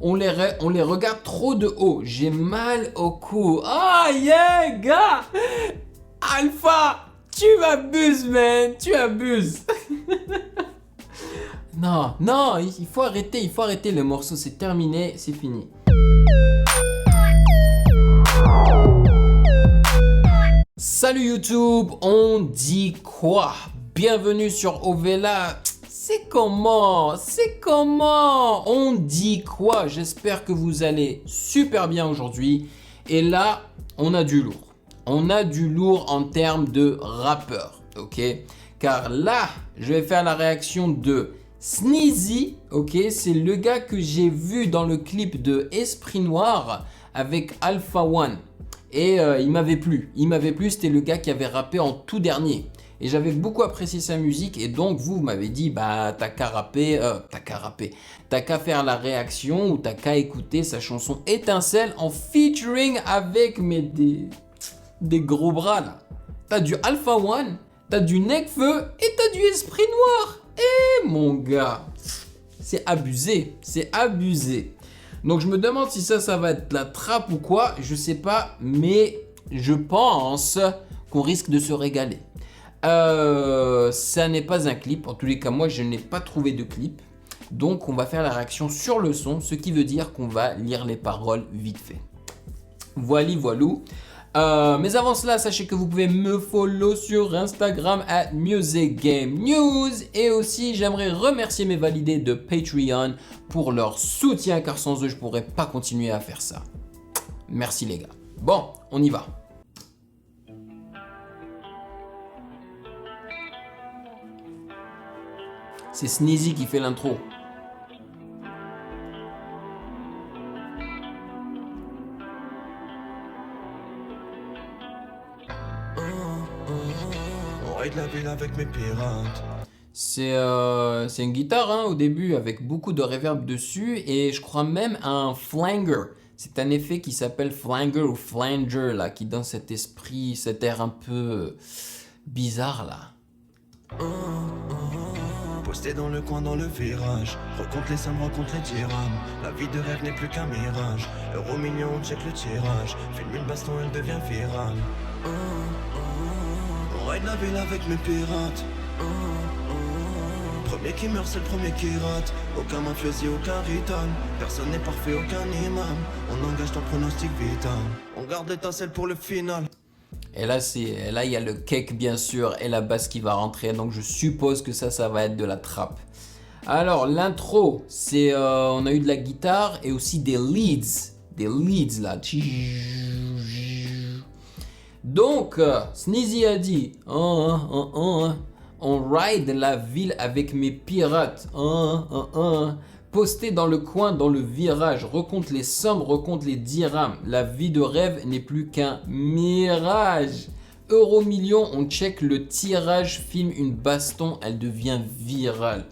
On les regarde trop de haut. J'ai mal au cou. Ah yeah, gars. Alpha, tu abuses, man. Tu abuses. Non, non, il faut arrêter le morceau. C'est terminé, c'est fini. Salut YouTube, on dit quoi? Bienvenue sur Ovela. C'est comment? On dit quoi? J'espère que vous allez super bien aujourd'hui. Et là, on a du lourd. On a du lourd en termes de rappeur, ok? Car là, je vais faire la réaction de Sneezy, ok? C'est le gars que j'ai vu dans le clip de Esprit Noir avec Alpha One. Et il m'avait plu, c'était le gars qui avait rappé en tout dernier. Et j'avais beaucoup apprécié sa musique et donc vous m'avez dit bah t'as qu'à faire la réaction ou t'as qu'à écouter sa chanson Étincelle en featuring avec des gros bras là. T'as du Alpha One, t'as du Nekfeu et t'as du Esprit Noir. Eh mon gars, c'est abusé. Donc je me demande si ça va être la trappe ou quoi, je sais pas, mais je pense qu'on risque de se régaler. Ça n'est pas un clip, en tous les cas moi je n'ai pas trouvé de clip, donc on va faire la réaction sur le son, ce qui veut dire qu'on va lire les paroles vite fait. Voilou. Mais avant cela, sachez que vous pouvez me follow sur Instagram @musicgamenews et aussi j'aimerais remercier mes validés de Patreon pour leur soutien car sans eux je pourrais pas continuer à faire ça. Merci les gars. Bon, on y va. C'est Sneezy qui fait l'intro. On raid la ville avec mes pirates. C'est une guitare hein, au début avec beaucoup de reverb dessus et je crois même un flanger. C'est un effet qui s'appelle flanger ou flanger là, qui donne cet esprit, cet air un peu bizarre là. Posté dans le coin dans le virage. Recompte les sommes, rencontre les dirhams. La vie de rêve n'est plus qu'un mirage. Euro million, on check le tirage. Filme une baston, elle devient virale. On raid la ville avec mes pirates. Premier qui meurt, c'est le premier qui rate. Aucun mafiosi, aucun rital. Personne n'est parfait, aucun imam. On engage ton pronostic vital. On garde l'étincelle pour le final. Et là, il y a le cake bien sûr et la basse qui va rentrer. Donc je suppose que ça va être de la trappe. Alors l'intro, c'est on a eu de la guitare et aussi des leads là. Donc Sneezy a dit on ride la ville avec mes pirates. Posté dans le coin, dans le virage, recompte les sommes, recompte les dirhams. La vie de rêve n'est plus qu'un mirage. Euro million, on check le tirage, filme une baston, elle devient virale.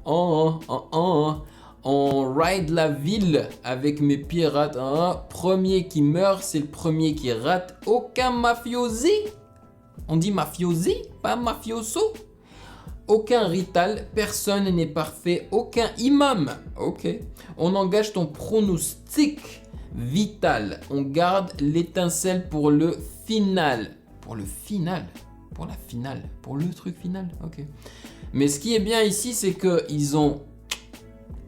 On ride la ville avec mes pirates. Premier qui meurt, c'est le premier qui rate. Aucun mafiosi. On dit mafiosi, pas mafioso. Aucun rital, personne n'est parfait, aucun imam. Ok. On engage ton pronostic vital. On garde l'étincelle pour le final. Pour le final? Pour la finale? Pour le truc final? Ok. Mais ce qui est bien ici, c'est qu'ils ont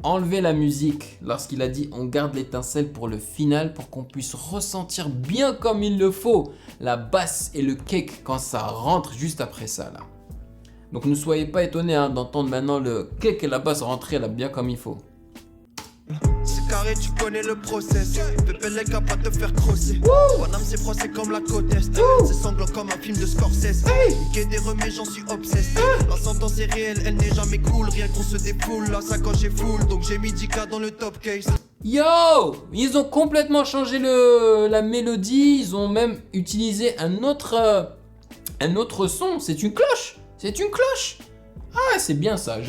enlevé la musique lorsqu'il a dit on garde l'étincelle pour le final pour qu'on puisse ressentir bien comme il le faut la basse et le cake quand ça rentre juste après ça là. Donc ne soyez pas étonnés d'entendre maintenant le cake et la basse rentrer là bien comme il faut. C'est carré, tu connais le process. Pépé les gars, pas te faire crosser. Bonhomme, c'est froissé comme la côte est. C'est sanglant comme un film de Scorsese. Niquer des remets, j'en suis obsesse. La sentence est réelle, elle n'est jamais cool. Rien qu'on se défoule, là ça quand j'ai full. Donc j'ai mis 10K dans le top case. Yo! Ils ont complètement changé la mélodie. Ils ont même utilisé un autre son. C'est une cloche. Ah, c'est bien ça,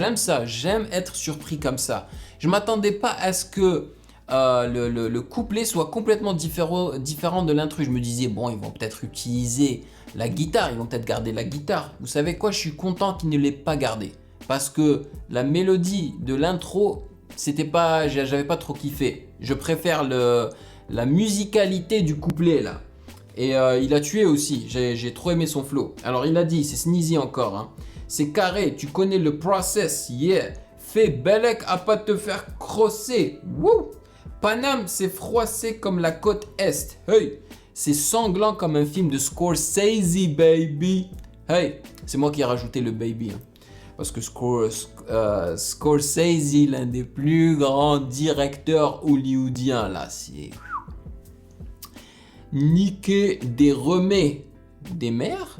j'aime être surpris comme ça. Je m'attendais pas à ce que le couplet soit complètement différent de l'instru. Je me disais, bon, ils vont peut-être utiliser la guitare, ils vont peut-être garder la guitare. Vous savez quoi, je suis content qu'ils ne l'aient pas gardé. Parce que la mélodie de l'intro, j'avais pas trop kiffé. Je préfère la musicalité du couplet là. Et il a tué aussi, j'ai trop aimé son flow. Alors il a dit, c'est Sneezy encore, hein. C'est carré, tu connais le process, yeah. Fais Belek à pas te faire crosser, wouh. Paname, c'est froissé comme la côte Est, hey. C'est sanglant comme un film de Scorsese, baby. Hey, c'est moi qui ai rajouté le baby, hein. Parce que Scorsese, l'un des plus grands directeurs hollywoodiens, là, c'est... Niquer des remets des mères.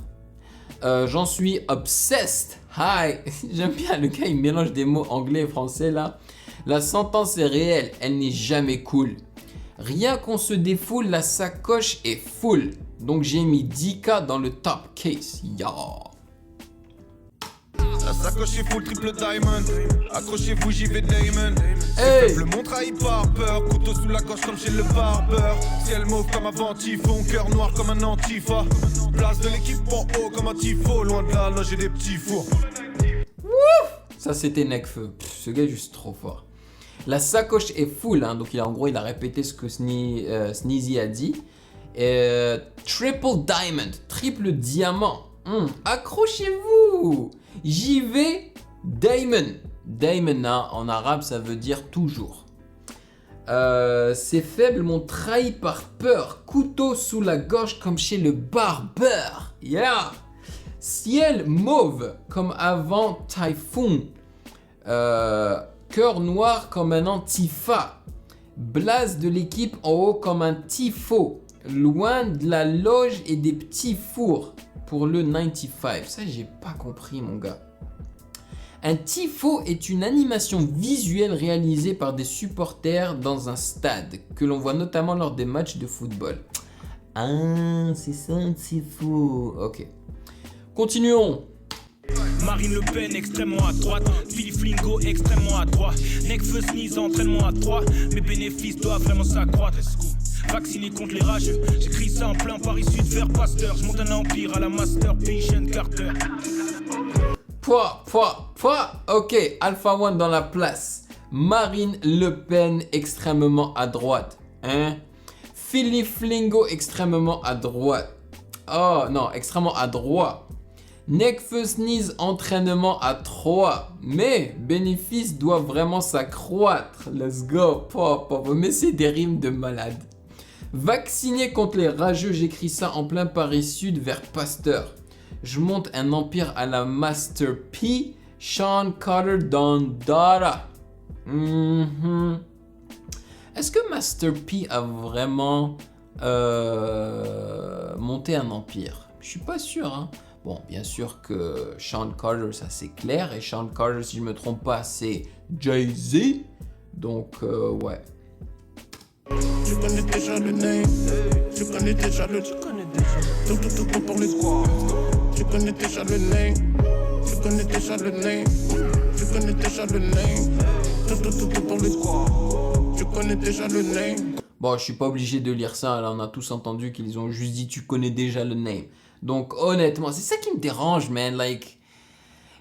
J'en suis obsessed. Hi. J'aime bien le gars, il mélange des mots anglais et français là. La sentence est réelle, elle n'est jamais cool. Rien qu'on se défoule, la sacoche est full. Donc j'ai mis 10K dans le top case. Ya. La sacoche est full triple diamond. Accrochez-vous, j'y vais Damon. Hey. C'est faible, mon trahi par peur. Couteau sous la gorge comme chez le barbeur. Ciel mauve comme avant Typhon. Cœur noir comme un antifa. Place de l'équipe en haut comme un tifo. Loin de là, là j'ai des petits fours. Ça c'était Nekfeu. Ce gars est juste trop fort. La sacoche est full, hein, donc en gros il a répété ce que Sneezy a dit. Triple diamond, triple diamant. Accrochez-vous. J'y vais, Damon. Damon, hein, en arabe, ça veut dire toujours. Ces faibles m'ont trahi par peur. Couteau sous la gorge comme chez le barbeur. Yeah. Ciel mauve comme avant Typhoon. Cœur noir comme un antifa. Blaze de l'équipe en haut comme un tifo. Loin de la loge et des petits fours. Pour le 95. Ça, j'ai pas compris, mon gars. Un tifo est une animation visuelle réalisée par des supporters dans un stade, que l'on voit notamment lors des matchs de football. Ah, c'est ça un tifo. Ok. Continuons. Marine Le Pen extrêmement à droite, Philippe Flingo extrêmement à droite, Nekfeu Sneeze entraînement à 3, mes bénéfices doivent vraiment s'accroître. Vacciné contre les rageux, j'écris ça en plein Paris Sud vers Pasteur, je monte un empire à la Master Patient Carter. Pouah, ok, Alpha One dans la place. Marine Le Pen extrêmement à droite. Hein? Philippe Flingo extrêmement à droite. Oh non, extrêmement à droite. Nekfeu Sneeze entraînement à 3. Mais bénéfices doivent vraiment s'accroître. Let's go. Mais c'est des rimes de malade. Vacciné contre les rageux, j'écris ça en plein Paris Sud vers Pasteur. Je monte un empire à la Master P. Sean Carter dans Dara. Est-ce que Master P a vraiment monté un empire? Je suis pas sûr, hein. Bon, bien sûr que Sean Carter, ça c'est clair. Et Sean Carter, si je me trompe pas, c'est Jay-Z. Donc, ouais. Tu connais déjà le name, tu connais déjà le... Tout pour les squads. Tu connais déjà le name, tu connais déjà le name, tu connais déjà le name. Tout pour les squads. Tu connais déjà le name. Bon, je suis pas obligé de lire ça, là on a tous entendu qu'ils ont juste dit tu connais déjà le name. Donc honnêtement, c'est ça qui me dérange, man, like...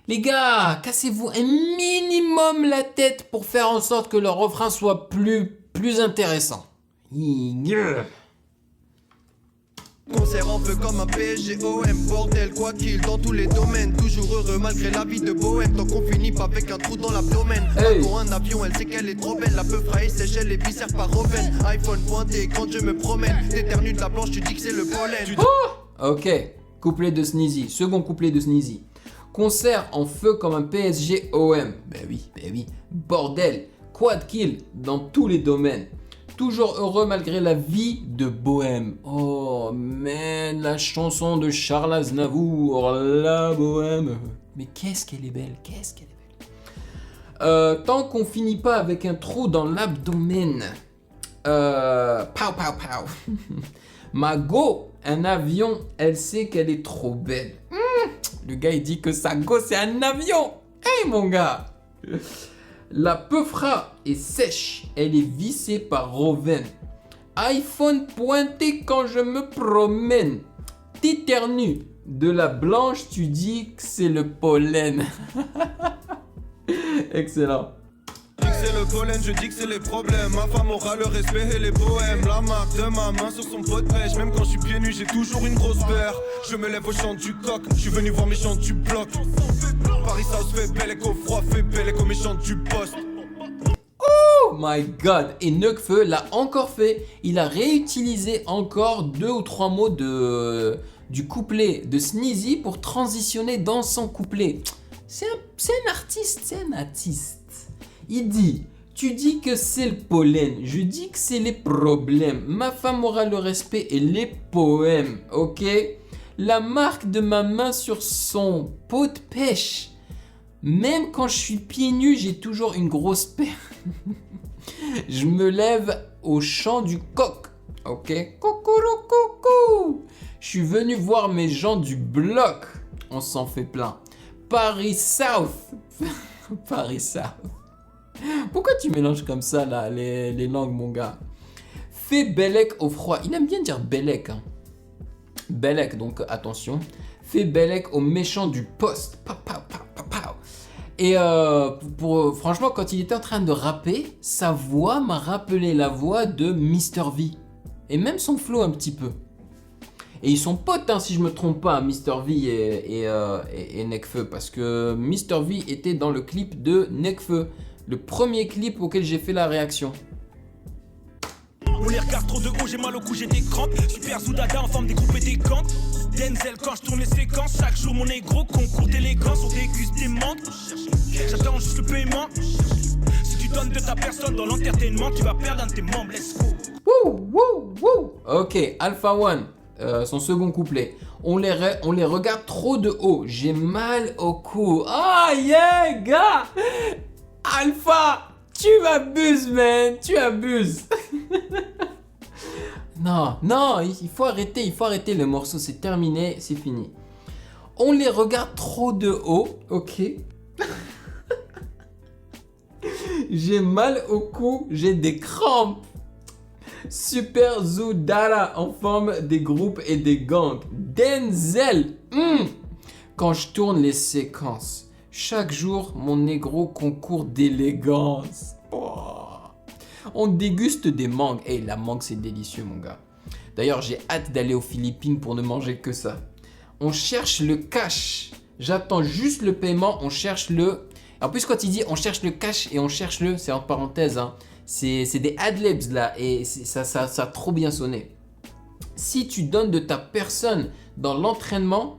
Les gars, cassez-vous un minimum la tête pour faire en sorte que le refrain soit plus intéressant. Yeah. Concert en feu comme un PSGOM, bordel quoi qu'il dans tous les domaines. Toujours heureux malgré la vie de bohème. Tant qu'on finit pas avec un trou dans l'abdomen. Hey. Pour un avion, elle sait qu'elle est trop belle. La peu fraye, sèche les viscères par Roven. iPhone pointé quand je me promène. T'éternues de la blanche, tu dis que c'est le pollen. Ok, couplet de Sneezy, second couplet de Sneezy. Concert en feu comme un PSGOM. Ben oui. Bordel, quad kill dans tous les domaines. Toujours heureux malgré la vie de bohème. Oh man, la chanson de Charles Aznavour, la bohème. Mais qu'est-ce qu'elle est belle, tant qu'on finit pas avec un trou dans l'abdomen. Pow. Ma go, un avion, elle sait qu'elle est trop belle. Le gars il dit que sa go c'est un avion. Hey mon gars. La peufra est sèche, elle est vissée par Roven. iPhone pointé quand je me promène. T'éternues de la blanche, tu dis que c'est le pollen. Excellent. c'est le pollen, je dis que c'est les problèmes. Ma femme aura le respect et les poèmes. La marque de ma main sur son pot de pêche. Même quand je suis pieds nus, j'ai toujours une grosse paire. Je me lève au chant du coq, je suis venu voir mes chants du bloc. Paris South fait belle et qu'au froid, fait belle et qu'au méchant du poste. Oh my god. Et Nekfeu l'a encore fait. Il a réutilisé encore 2 ou 3 mots du couplet de Sneezy pour transitionner dans son couplet. C'est un artiste. Il dit, tu dis que c'est le pollen, je dis que c'est les problèmes. Ma femme aura le respect et les poèmes, ok? La marque de ma main sur son pot de pêche. Même quand je suis pieds nus, j'ai toujours une grosse paire. Je me lève au chant du coq, ok? Coucou. Je suis venu voir mes gens du bloc. On s'en fait plein. Paris South. Paris South. Pourquoi tu mélanges comme ça là, les langues, mon gars? Fais Bellec au froid. Il aime bien dire Bellec. Hein. Bellec, donc attention. Fais Bellec au méchant du poste. Et franchement, quand il était en train de rapper, sa voix m'a rappelé la voix de Mr V. Et même son flow un petit peu. Et ils sont potes, hein, si je me trompe pas, Mr V et Nekfeu. Parce que Mr V était dans le clip de Nekfeu. Le premier clip auquel j'ai fait la réaction. On les regarde trop de haut, j'ai mal au cou, j'ai des crampes. Super Zoudada en forme découpée des gangs. Denzel quand je tourne les séquences. Chaque jour mon négro, concours d'élégance. On déguste des manques. J'attends juste le paiement. Si tu donnes de ta personne dans l'entertainment, tu vas perdre un de tes membres, let's go. Wouh. Ok, Alpha One, son second couplet. On les regarde trop de haut, j'ai mal au cou. Ah yeah, gars. Alpha, tu abuses, man, tu abuses. Non, il faut arrêter le morceau, c'est terminé, c'est fini. On les regarde trop de haut, ok. J'ai mal au cou, j'ai des crampes. Super Zoudara en forme des groupes et des gangs. Denzel, quand je tourne les séquences. Chaque jour, mon négro concours d'élégance. Oh. On déguste des mangues. Et la mangue, c'est délicieux, mon gars. D'ailleurs, j'ai hâte d'aller aux Philippines pour ne manger que ça. On cherche le cash. J'attends juste le paiement. On cherche le... En plus, quand il dit on cherche le cash et on cherche le... C'est entre parenthèses, hein. C'est des adlibs, là. Et ça a trop bien sonné. Si tu donnes de ta personne dans l'entraînement...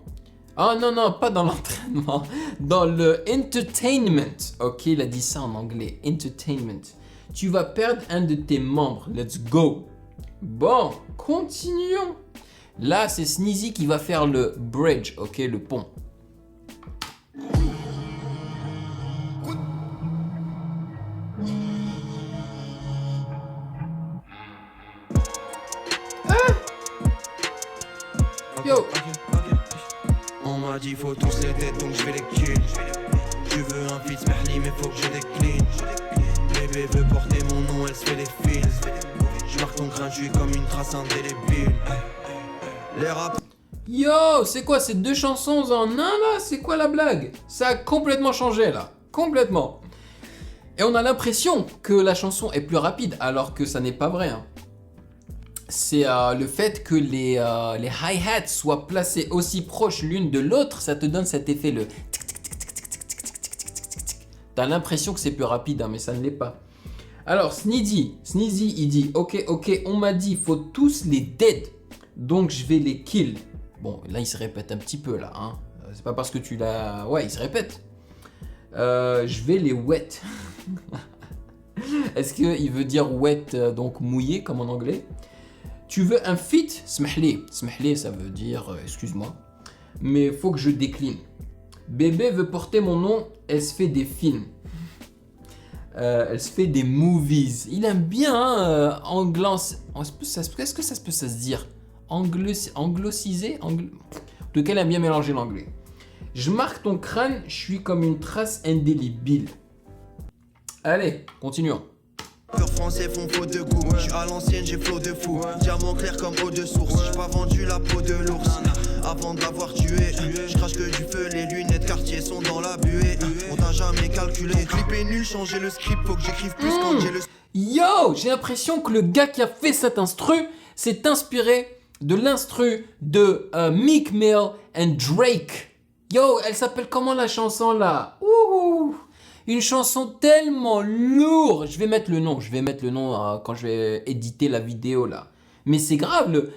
Ah non, pas dans l'entraînement. Dans le entertainment. Ok, il a dit ça en anglais. Entertainment. Tu vas perdre un de tes membres. Let's go. Bon, continuons. Là, c'est Sneezy qui va faire le bridge. Ok, le pont. Yo. On m'a dit faut tous les têtes donc je vais les kill. Tu veux un fils Merli mais faut que je décline. Bébé veut porter mon nom, elle se fait les fils. Je marque ton crâne, je suis comme une trace indélébile. Les rap. Yo, c'est quoi ces deux chansons en un là? C'est quoi la blague? Ça a complètement changé là. Complètement. Et on a l'impression que la chanson est plus rapide alors que ça n'est pas vrai. Hein. C'est le fait que les hi-hats soient placés aussi proches l'une de l'autre, ça te donne cet effet le tic tic tic tic tic tic tic tic tic tic tic. T'as l'impression que c'est plus rapide, hein, mais ça ne l'est pas. Alors Sneezy, il dit ok, on m'a dit faut tous les dead, donc je vais les kill. Bon, là il se répète un petit peu là, hein. C'est pas parce que tu l'as... Ouais, il se répète. Je vais les wet. Est-ce qu'il veut dire wet, donc mouillé comme en anglais? Tu veux un feat? Smahli. Smahli, ça veut dire excuse-moi. Mais faut que je décline. Bébé veut porter mon nom, elle se fait des films. Elle se fait des movies. Il aime bien hein, est-ce que ça peut se dire anglociser En tout cas, il aime bien mélanger l'anglais. Je marque ton crâne, je suis comme une trace indélébile. Allez, continuons. Rappeurs français font faute de goût. Je suis à l'ancienne, j'ai flot de fou. Diamant clair comme eau de source. J'ai pas vendu la peau de l'ours. Avant de l'avoir tué, je crache que du feu. Les lunettes quartier sont dans la buée. On t'a jamais calculé. Ton clip est nul, changer le script. Faut que j'écrive plus quand j'ai le. Yo, j'ai l'impression que le gars qui a fait cet instru s'est inspiré de l'instru de Meek Mill and Drake. Yo, elle s'appelle comment la chanson là? Ouh, une chanson tellement lourde. Je vais mettre le nom quand je vais éditer la vidéo là. Mais c'est grave le.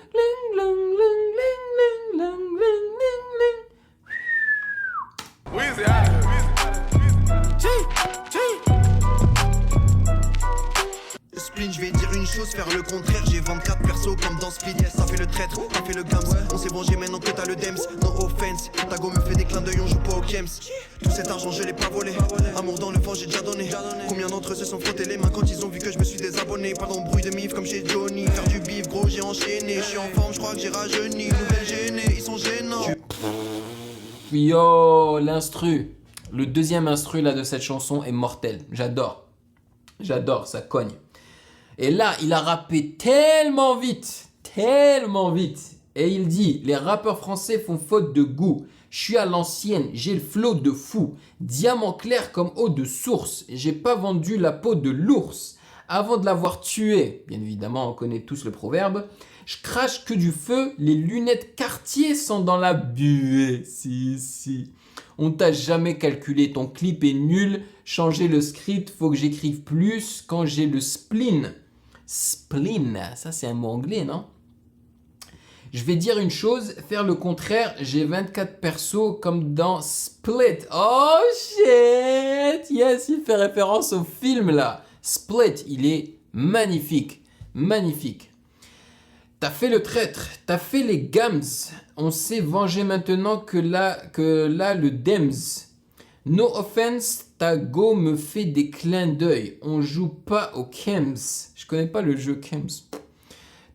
Spleen, je vais dire une chose, faire le contraire. J'ai 24 persos comme dans Split. Ça fait le traître, ça fait le gams. On s'est vengé maintenant que t'as le Dems. No offense, ta go me fait des clins d'œil, on joue pas au Kems. Tout cet argent, je l'ai pas volé. Amour dans le fond, j'ai déjà donné. Combien d'entre eux se sont frottés les mains quand ils ont vu que je me suis désabonné? Pas d'embrouille de mif comme chez Johnny. Faire du bif, gros, j'ai enchaîné. Je suis en forme, je crois que j'ai rajeuni. Nouvelle gênée, ils sont gênants. Yo, l'instru. Le deuxième instru là de cette chanson est mortel. J'adore, ça cogne. Et là, il a rappé tellement vite. Et il dit, les rappeurs français font faute de goût. Je suis à l'ancienne, j'ai le flow de fou. Diamant clair comme eau de source. J'ai pas vendu la peau de l'ours. Avant de l'avoir tué, bien évidemment, on connaît tous le proverbe. Je crache que du feu, les lunettes Cartier sont dans la buée. Si. On t'a jamais calculé, ton clip est nul. Changer le script, faut que j'écrive plus quand j'ai le spleen. Spleen, ça c'est un mot anglais, non? Je vais dire une chose, faire le contraire, j'ai 24 persos comme dans Split. Oh shit! Yes, il fait référence au film là. Split, il est magnifique. T'as fait le traître, t'as fait les gams. On s'est vengé maintenant que là le Dems. No offense, ta go me fait des clins d'œil. On joue pas au Kems. Je connais pas le jeu Kems.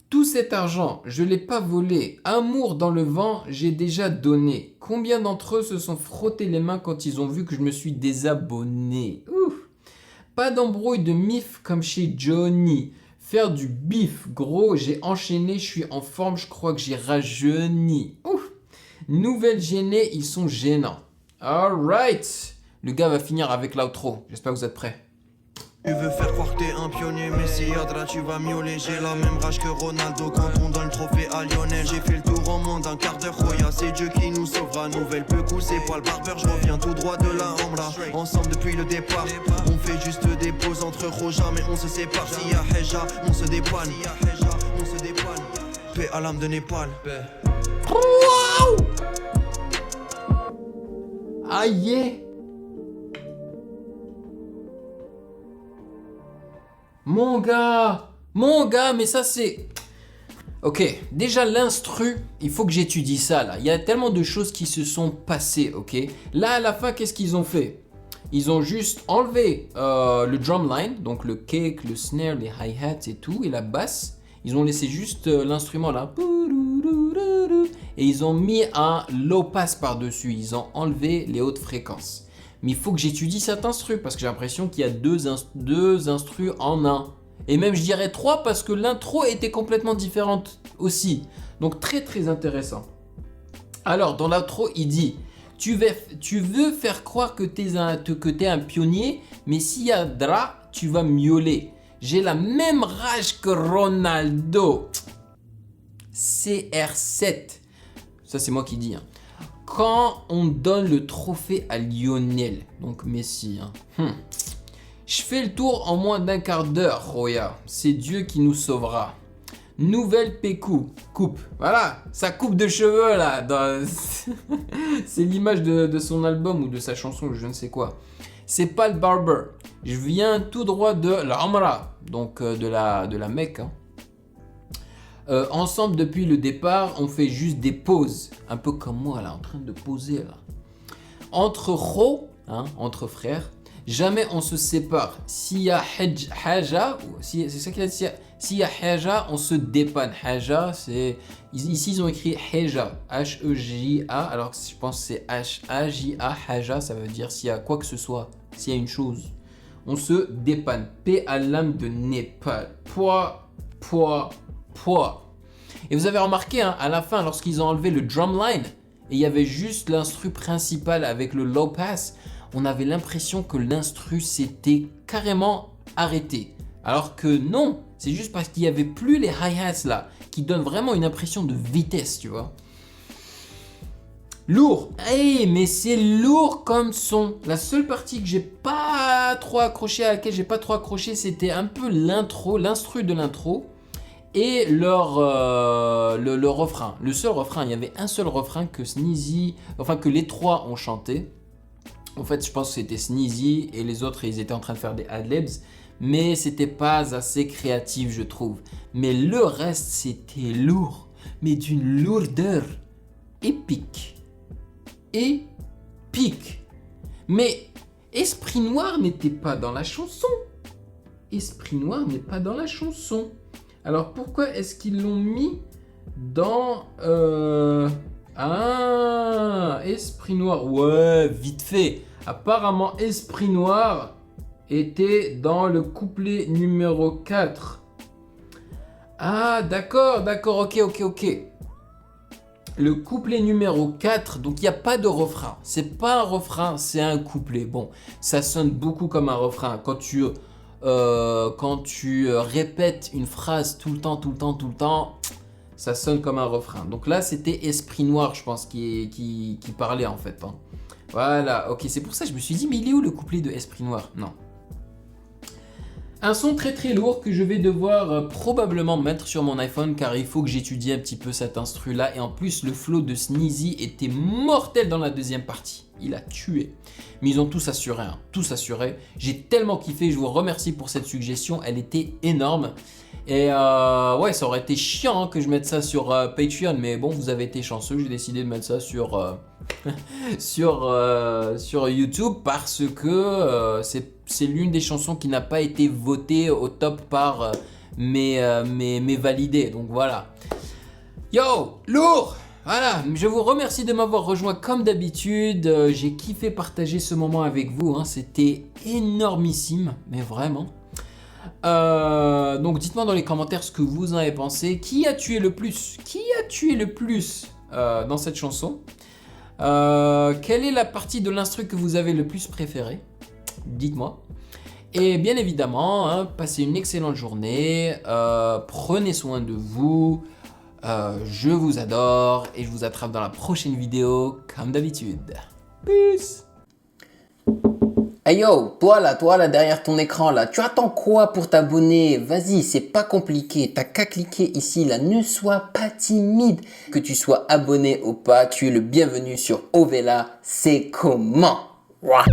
Tout cet argent, je l'ai pas volé. Amour dans le vent, j'ai déjà donné. Combien d'entre eux se sont frottés les mains quand ils ont vu que je me suis désabonné? Ouf. Pas d'embrouille de mif comme chez Johnny. Faire du bif, gros, j'ai enchaîné, je suis en forme, je crois que j'ai rajeuni. Ouf. Nouvelle gênée, ils sont gênants. Alright. Le gars va finir avec l'outro. J'espère que vous êtes prêts. Tu veux faire croire que t'es un pionnier, mais si Yadra tu vas miauler. J'ai la même rage que Ronaldo quand on donne le trophée à Lionel. J'ai fait le tour en moins d'un quart d'heure, Roya, c'est Dieu qui nous sauvera. Nouvelle peu c'est pas le barbeur, je reviens tout droit de la Hamra. Ensemble depuis le départ, on fait juste des pauses entre Roja, mais on se sépare. S'il y a Heja, on se dépanne. Paix à l'âme de Népal. Wow! Aïe! Mon gars, mais ça c'est... Ok, déjà l'instru, il faut que j'étudie ça là. Il y a tellement de choses qui se sont passées, ok? Là à la fin, qu'est-ce qu'ils ont fait? Ils ont juste enlevé le drumline, donc le kick, le snare, les hi-hats et tout, et la basse. Ils ont laissé juste l'instrument là. Et ils ont mis un low pass par-dessus. Ils ont enlevé les hautes fréquences. Mais il faut que j'étudie cet instru parce que j'ai l'impression qu'il y a deux instrus en un. Et même je dirais 3 parce que l'intro était complètement différente aussi. Donc très très intéressant. Alors dans l'intro il dit tu veux faire croire que t'es un pionnier, mais s'il y a Dra, tu vas miauler. J'ai la même rage que Ronaldo. CR7. Ça c'est moi qui dis. Hein. Quand on donne le trophée à Lionel, donc Messi, je fais le tour en moins d'un quart d'heure, Roya. C'est Dieu qui nous sauvera. Nouvelle coupe. Voilà, sa coupe de cheveux là. C'est l'image de son album ou de sa chanson, je ne sais quoi. C'est pas le barber. Je viens tout droit de l'Amra, donc de la Mecque. Hein. Ensemble depuis le départ, on fait juste des pauses, un peu comme moi là, en train de poser là. Entre entre frères, jamais on se sépare. S'il y a haja, c'est ça qu'il a dit. S'il y a haja, on se dépanne. Haja, c'est ici ils ont écrit heja, H-E-J-A, alors que je pense que c'est H-A-J-A, haja, ça veut dire s'il y a quoi que ce soit, s'il y a une chose. On se dépanne. Paix à l'âme de Népal. Poids. Et vous avez remarqué, hein, à la fin, lorsqu'ils ont enlevé le drumline, et il y avait juste l'instru principal avec le low pass, on avait l'impression que l'instru s'était carrément arrêté. Alors que non, c'est juste parce qu'il n'y avait plus les hi-hats là, qui donnent vraiment une impression de vitesse, tu vois. Lourd, hey, mais c'est lourd comme son. La seule partie que j'ai pas trop accroché, à laquelle j'ai pas trop accroché, c'était un peu l'intro, l'instru de l'intro et le refrain. Le seul refrain, il y avait un seul refrain que Sneezy, enfin que les trois ont chanté. En fait, je pense que c'était Sneezy et les autres, ils étaient en train de faire des ad-libs, mais c'était pas assez créatif, je trouve. Mais le reste, c'était lourd, mais d'une lourdeur épique. Épique. Mais Esprit Noir n'était pas dans la chanson. Esprit Noir n'est pas dans la chanson. Alors pourquoi est-ce qu'ils l'ont mis dans... Ah, Esprit Noir. Ouais, vite fait. Apparemment, Esprit Noir était dans le couplet numéro 4. Ah, d'accord, ok. Le couplet numéro 4, donc il n'y a pas de refrain. C'est pas un refrain, c'est un couplet. Bon, ça sonne beaucoup comme un refrain. Quand tu répètes une phrase tout le temps, ça sonne comme un refrain. Donc là, c'était Esprit Noir, je pense, qui parlait en fait. Hein. Voilà, ok, c'est pour ça que je me suis dit, mais il est où le couplet de Esprit Noir? Non. Un son très lourd que je vais devoir probablement mettre sur mon iPhone car il faut que j'étudie un petit peu cet instru là et en plus le flow de Sneezy était mortel dans la deuxième partie, il a tué. Mais ils ont tous assuré, hein. Tous assuré. J'ai tellement kiffé, je vous remercie pour cette suggestion, elle était énorme. Et ouais, ça aurait été chiant hein, que je mette ça sur Patreon, mais bon, vous avez été chanceux, j'ai décidé de mettre ça sur YouTube parce que c'est l'une des chansons qui n'a pas été votée au top par mes validés. Donc voilà. Yo, lourd! Voilà, je vous remercie de m'avoir rejoint comme d'habitude. J'ai kiffé partager ce moment avec vous. Hein. C'était énormissime, mais vraiment. Donc dites-moi dans les commentaires ce que vous en avez pensé. Qui a tué le plus? Dans cette chanson? Quelle est la partie de l'instru que vous avez le plus préférée? Dites-moi. Et bien évidemment, hein, passez une excellente journée. Prenez soin de vous. Je vous adore et je vous attrape dans la prochaine vidéo comme d'habitude. Peace. Hey yo, toi là derrière ton écran là, tu attends quoi pour t'abonner? Vas-y, c'est pas compliqué, t'as qu'à cliquer ici là, ne sois pas timide. Que tu sois abonné ou pas, tu es le bienvenu sur Ovela, c'est comment? Ouah.